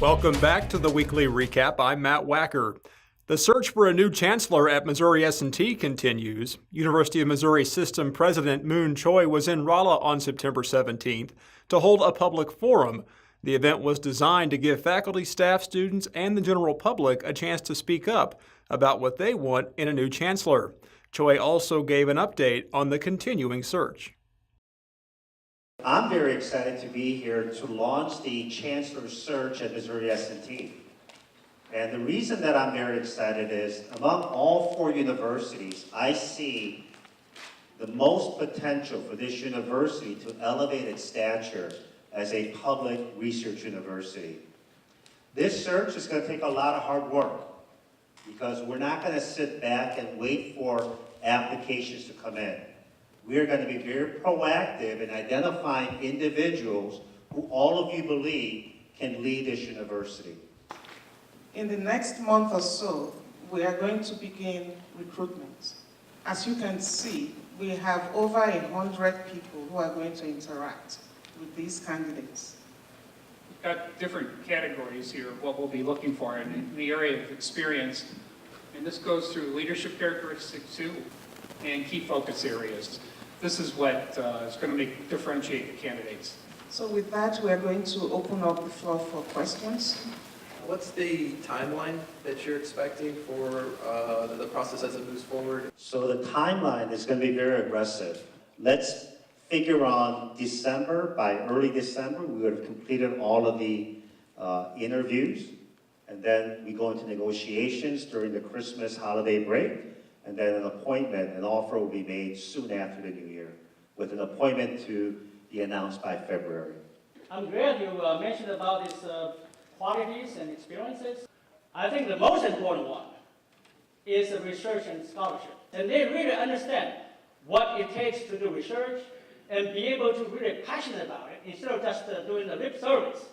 Welcome back to the weekly recap. I'm Matt Wacker. The search for a new chancellor at Missouri S&T continues. University of Missouri System President Moon Choi was in Rolla on September 17th to hold a public forum. The event was designed to give faculty, staff, students, and the general public a chance to speak up about what they want in a new chancellor. Choi also gave an update on the continuing search. I'm very excited to be here to launch the Chancellor search at Missouri S&T. And the reason that I'm very excited is, among all four universities, I see the most potential for this university to elevate its stature as a public research university. This search is going to take a lot of hard work because we're not going to sit back and wait for applications to come in. We are going to be very proactive in identifying individuals who all of you believe can lead this university. In the next month or so, we are going to begin recruitment. As you can see, we have over 100 people who are going to interact with these candidates. We've got different categories here of what we'll be looking for in the area of experience. And this goes through leadership characteristics too, and key focus areas. This is what is going to differentiate the candidates. So with that, we are going to open up the floor for questions. What's the timeline that you're expecting for the process as it moves forward? So the timeline is going to be very aggressive. Let's figure on December. By early December, we would have completed all of the interviews. And then we go into negotiations during the Christmas holiday break. And then an appointment, an offer will be made soon after the new year, with an appointment to be announced by February. I'm glad you mentioned about these qualities and experiences. I think the most important one is the research and scholarship. And they really understand what it takes to do research and be able to really passionate about it instead of just doing the lip service.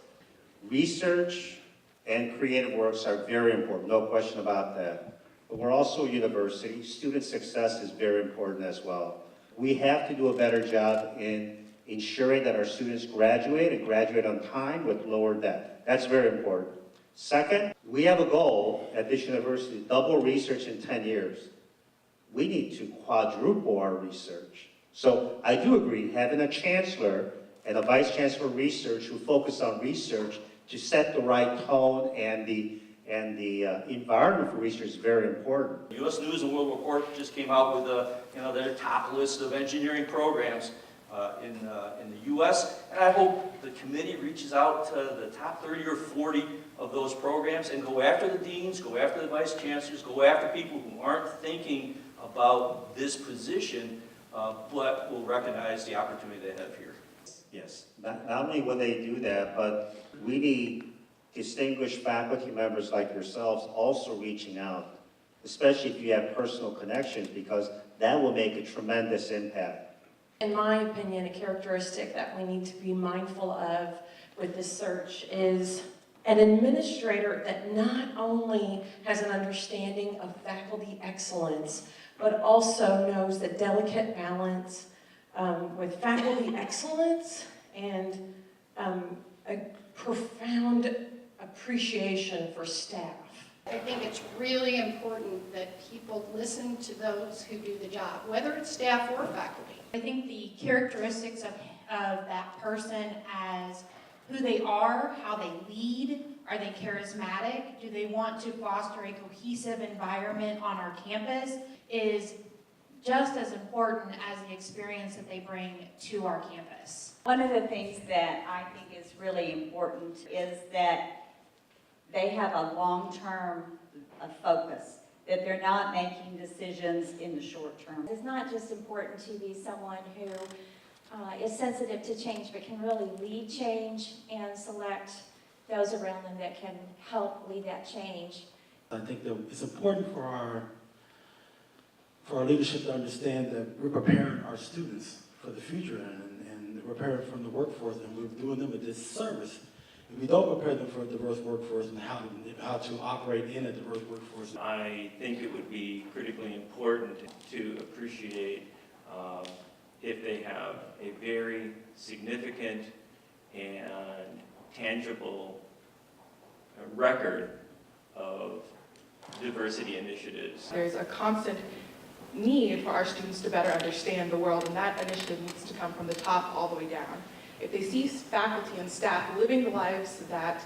Research and creative works are very important, no question about that. But we're also a university. Student success is very important as well. We have to do a better job in ensuring that our students graduate and graduate on time with lower debt. That's very important. Second, we have a goal at this university to double research in 10 years. We need to quadruple our research. So I do agree, having a chancellor and a vice chancellor of research who focus on research to set the right tone and the environment for research is very important. U.S. News and World Report just came out with their top list of engineering programs in the U.S. And I hope the committee reaches out to the top 30 or 40 of those programs and go after the deans, go after the vice chancellors, go after people who aren't thinking about this position, but will recognize the opportunity they have here. Yes, not only will they do that, but we need distinguished faculty members like yourselves also reaching out, especially if you have personal connections, because that will make a tremendous impact. In my opinion, a characteristic that we need to be mindful of with this search is an administrator that not only has an understanding of faculty excellence, but also knows the delicate balance with faculty excellence and a profound appreciation for staff. I think it's really important that people listen to those who do the job, whether it's staff or faculty. I think the characteristics of that person as who they are, how they lead, are they charismatic, do they want to foster a cohesive environment on our campus, is just as important as the experience that they bring to our campus. One of the things that I think is really important is that they have a long-term focus, that they're not making decisions in the short term. It's not just important to be someone who is sensitive to change, but can really lead change and select those around them that can help lead that change. I think that it's important for our leadership to understand that we're preparing our students for the future and preparing from the workforce, and we're doing them a disservice if we don't prepare them for a diverse workforce and how to operate in a diverse workforce. I think it would be critically important to appreciate if they have a very significant and tangible record of diversity initiatives. There's a constant need for our students to better understand the world, and that initiative needs to come from the top all the way down. If they see faculty and staff living the lives that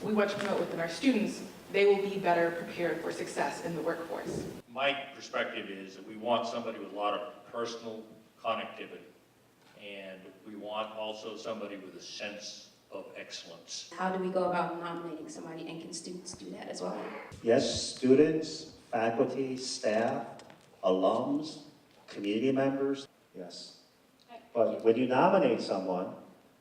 we want to promote within our students, they will be better prepared for success in the workforce. My perspective is that we want somebody with a lot of personal connectivity, and we want also somebody with a sense of excellence. How do we go about nominating somebody, and can students do that as well? Yes, students, faculty, staff, alums, community members, yes. But when you nominate someone,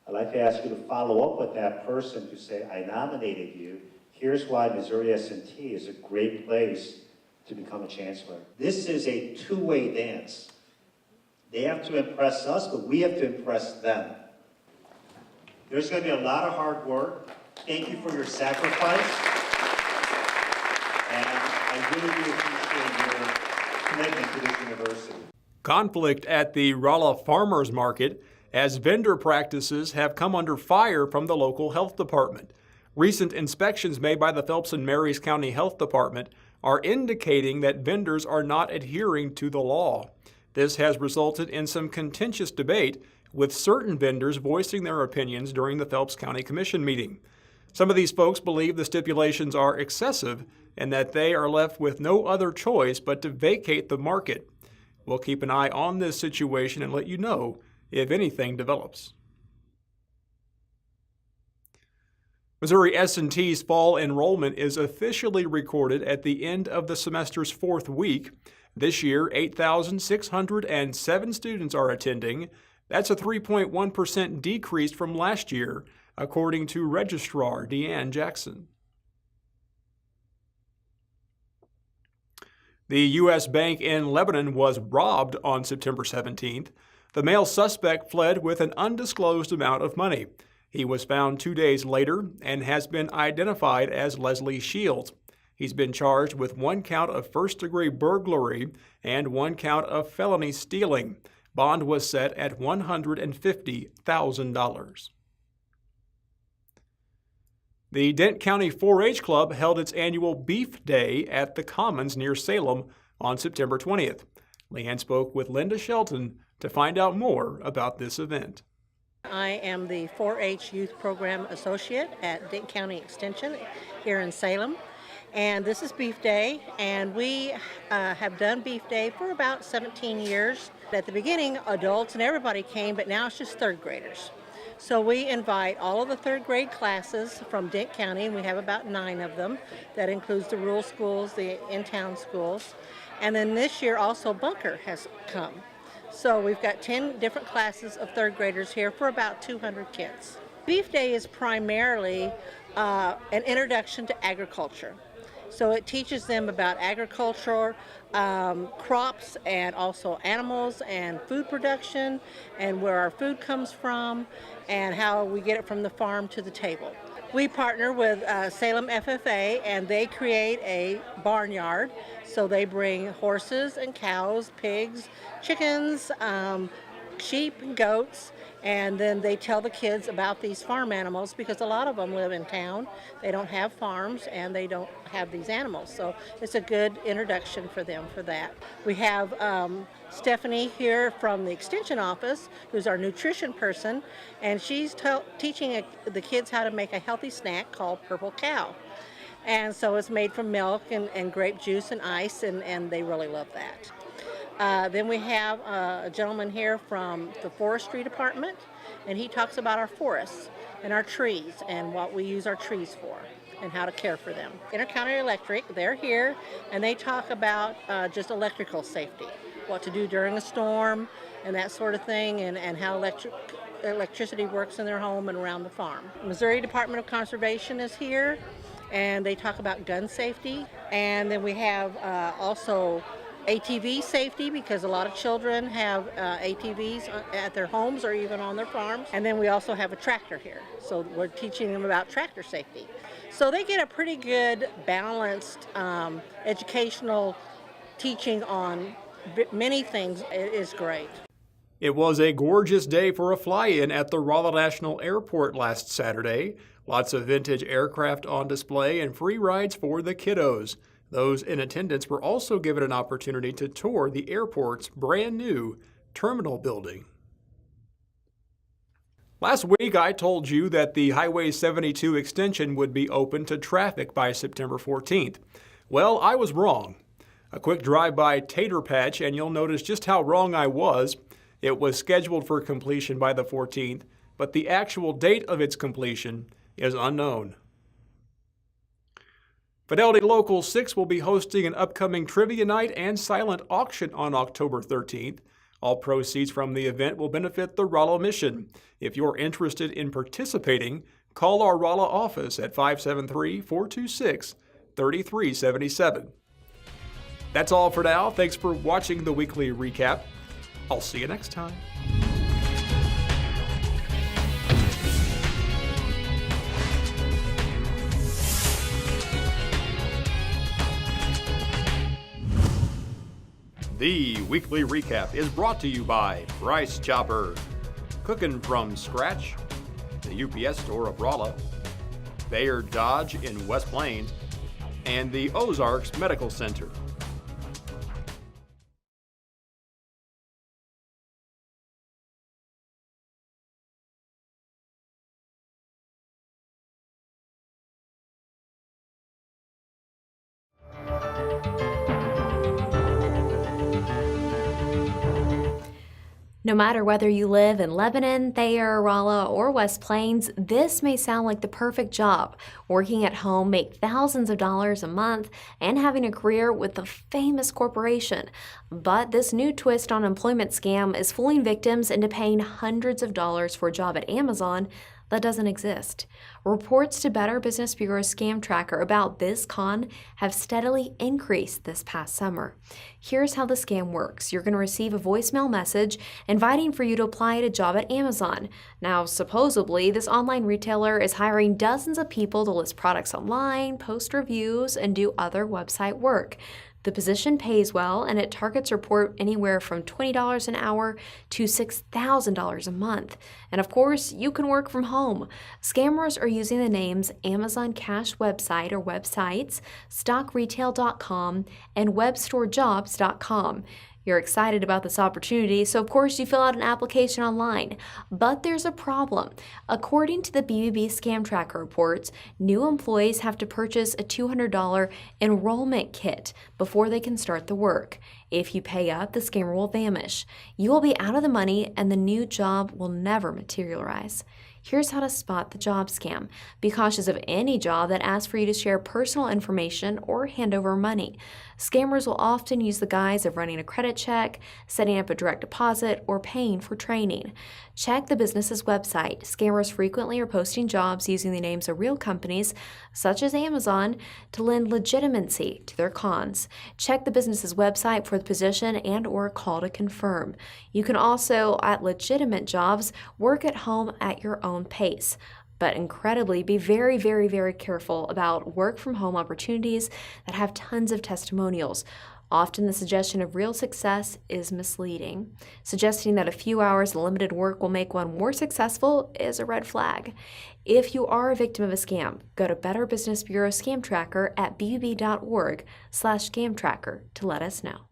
I'd like to ask you to follow up with that person to say, I nominated you. Here's why Missouri S&T is a great place to become a chancellor. This is a two-way dance. They have to impress us, but we have to impress them. There's going to be a lot of hard work. Thank you for your sacrifice. And I really do appreciate your commitment to this university. Conflict at the Rolla Farmers Market as vendor practices have come under fire from the local health department. Recent inspections made by the Phelps and Marys County Health Department are indicating that vendors are not adhering to the law. This has resulted in some contentious debate, with certain vendors voicing their opinions during the Phelps County Commission meeting. Some of these folks believe the stipulations are excessive and that they are left with no other choice but to vacate the market. We'll keep an eye on this situation and let you know if anything develops. Missouri S&T's fall enrollment is officially recorded at the end of the semester's fourth week. This year, 8,607 students are attending. That's a 3.1% decrease from last year, according to Registrar Deanne Jackson. The U.S. Bank in Lebanon was robbed on September 17th. The male suspect fled with an undisclosed amount of money. He was found 2 days later and has been identified as Leslie Shields. He's been charged with 1 count of first-degree burglary and 1 count of felony stealing. Bond was set at $150,000. The Dent County 4-H Club held its annual Beef Day at the Commons near Salem on September 20th. Leanne spoke with Linda Shelton to find out more about this event. I am the 4-H Youth Program Associate at Dent County Extension here in Salem. And this is Beef Day, and we have done Beef Day for about 17 years. At the beginning, adults and everybody came, but now it's just third graders. So we invite all of the third grade classes from Dent County, and we have about 9 of them. That includes the rural schools, the in-town schools. And then this year also Bunker has come. So we've got 10 different classes of third graders here for about 200 kids. Beef Day is primarily an introduction to agriculture. So it teaches them about agriculture, crops, and also animals and food production, and where our food comes from, and how we get it from the farm to the table. We partner with Salem FFA, and they create a barnyard. So they bring horses and cows, pigs, chickens, sheep and goats, and then they tell the kids about these farm animals, because a lot of them live in town. They don't have farms and they don't have these animals. So it's a good introduction for them for that. We have Stephanie here from the Extension office, who's our nutrition person, and she's teaching the kids how to make a healthy snack called Purple Cow. And so it's made from milk and grape juice and ice, and they really love that. Then we have a gentleman here from the forestry department, and he talks about our forests and our trees and what we use our trees for and how to care for them. Intercounty Electric, they're here, and they talk about just electrical safety, what to do during a storm and that sort of thing, and how electricity works in their home and around the farm. Missouri Department of Conservation is here, and they talk about gun safety. And then we have also ATV safety, because a lot of children have ATVs at their homes or even on their farms. And then we also have a tractor here, so we're teaching them about tractor safety. So they get a pretty good balanced educational teaching on many things. It is great. It was a gorgeous day for a fly-in at the Rolla National Airport last Saturday. Lots of vintage aircraft on display and free rides for the kiddos. Those in attendance were also given an opportunity to tour the airport's brand new terminal building. Last week, I told you that the Highway 72 extension would be open to traffic by September 14th. Well, I was wrong. A quick drive by Tater Patch and you'll notice just how wrong I was. It was scheduled for completion by the 14th, but the actual date of its completion is unknown. Fidelity Local 6 will be hosting an upcoming trivia night and silent auction on October 13th. All proceeds from the event will benefit the Rolla mission. If you're interested in participating, call our Rolla office at 573-426-3377. That's all for now. Thanks for watching the weekly recap. I'll see you next time. The weekly recap is brought to you by Rice Chopper, cooking from scratch, the UPS store of Rolla, Bayard Dodge in West Plains, and the Ozarks Medical Center. No matter whether you live in Lebanon, Thayer, Rolla, or West Plains, this may sound like the perfect job. Working at home, make thousands of dollars a month, and having a career with a famous corporation. But this new twist on employment scam is fooling victims into paying hundreds of dollars for a job at Amazon that doesn't exist. Reports to Better Business Bureau's Scam Tracker about this con have steadily increased this past summer. Here's how the scam works. You're going to receive a voicemail message inviting for you to apply to a job at Amazon. Now, supposedly, this online retailer is hiring dozens of people to list products online, post reviews, and do other website work. The position pays well, and it targets report anywhere from $20 an hour to $6,000 a month. And of course, you can work from home. Scammers are using the names Amazon Cash Website or websites, StockRetail.com, and WebStoreJobs.com. You're excited about this opportunity, so of course you fill out an application online. But there's a problem. According to the BBB Scam Tracker reports, new employees have to purchase a $200 enrollment kit before they can start the work. If you pay up, the scammer will vanish. You will be out of the money and the new job will never materialize. Here's how to spot the job scam. Be cautious of any job that asks for you to share personal information or hand over money. Scammers will often use the guise of running a credit check, setting up a direct deposit, or paying for training. Check the business's website. Scammers frequently are posting jobs using the names of real companies, such as Amazon, to lend legitimacy to their cons. Check the business's website for the position and/or call to confirm. You can also, at legitimate jobs, work at home at your own pace. But incredibly, be very, very, very careful about work from home opportunities that have tons of testimonials. Often the suggestion of real success is misleading. Suggesting that a few hours of limited work will make one more successful is a red flag. If you are a victim of a scam, go to Better Business Bureau Scam Tracker at bbb.org/scam tracker to let us know.